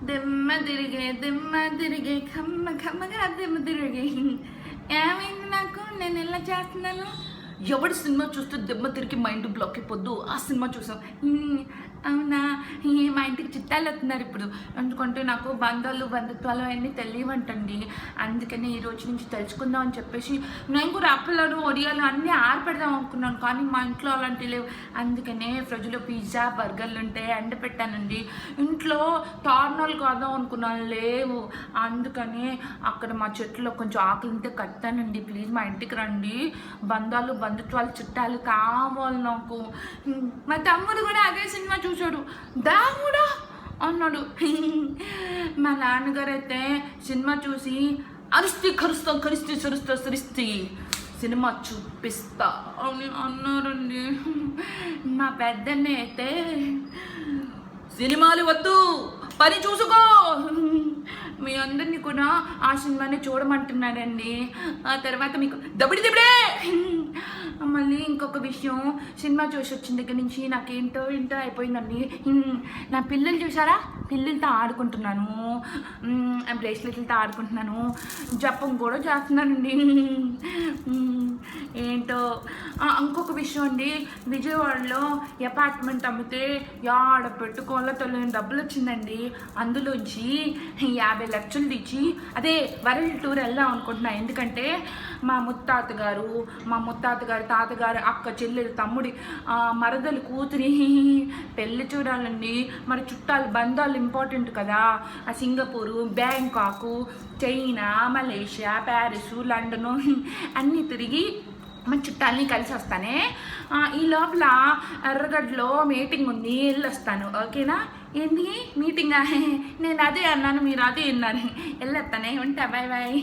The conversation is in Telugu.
దిమ్మ తిరిగే కమ్మగా దిమ్మ తిరిగే ఏమైంది నాకు నేను ఎలా చేస్తున్నాను. ఎవడి సినిమా చూస్తే దిమ్మ తిరిగి మైండ్ బ్లాక్ అయిపోద్దు ఆ సినిమా చూసాం. అవునా, మా ఇంటికి చుట్టాలు వస్తున్నారు ఇప్పుడు, ఎందుకంటే నాకు బంధుత్వాలు అవన్నీ తెలియవంటండి. అందుకని ఈ రోజు నుంచి తెలుసుకుందాం అని చెప్పేసి నేను కూడా అప్పలాలు ఒడియాలు అన్నీ ఆరపెడదాం అనుకున్నాను, కానీ మా ఇంట్లో అలాంటివి లేవు. అందుకనే ఫ్రిడ్జ్లో పిజ్జా బర్గర్లు ఉంటాయి ఎండ పెట్టానండి. ఇంట్లో టార్నోలు కాదాం అనుకున్నాను, లేవు. అందుకని అక్కడ మా చెట్టులో కొంచెం ఆకులు ఉంటే కట్టానండి. ప్లీజ్ మా ఇంటికి రండి, బంధుత్వాలు చుట్టాలు కావాలి నాకు. మా తమ్ముడు కూడా అదే సినిమా చూశాడు, దాముడా అన్నాడు. మా నాన్నగారు అయితే సినిమా చూసి కరిస్తే సినిమా చూపిస్తా అని అన్నారండి. మా పెద్దన్న అయితే సినిమాలు వద్దు పని చూసుకో, మీ అందరినీ కూడా ఆ సినిమాని చూడమంటున్నాడండి. ఆ తర్వాత మీకు దబిడే. మళ్ళీ ఇంకొక విషయం, సినిమా చూసి వచ్చిన దగ్గర నుంచి నాకేంటో అయిపోయిందండి. నా పిల్లలు చూసారా, పిల్లలతో ఆడుకుంటున్నాను, బ్రేస్లెట్లతో ఆడుకుంటున్నాను, జపం కూడా చేస్తున్నానండి. ఏంటో ఇంకొక విషయం అండి, విజయవాడలో అపార్ట్మెంట్ అమ్మితే యాడ పెట్టుకోవాలో తెలియని డబ్బులు వచ్చిందండి. అందులోంచి 50 లక్షలు తెచ్చి అదే వరల్డ్ టూర్ వెళ్దాం అనుకుంటున్నా. ఎందుకంటే మా ముత్తాత గారు తాతగారు అక్క చెల్లెలు తమ్ముడి మరదలు కూతురి పెళ్ళి చూడాలండి. మరి చుట్టాలు బంధాలు ఇంపార్టెంట్ కదా. ఆ Singapore, Bangkok, China, Malaysia, Paris, London అన్నీ తిరిగి మన చుట్టాలని కలిసి వస్తానే. ఈ లోపల ఎర్రగడ్డలో మీటింగ్ ఉంది, వెళ్ళొస్తాను. ఓకేనా? ఏంటి మీటింగా? నేను అదే అన్నాను, మీరు అదే అన్నారు. వెళ్ళొస్తానే. ఉంటా, బాయ్ బాయ్.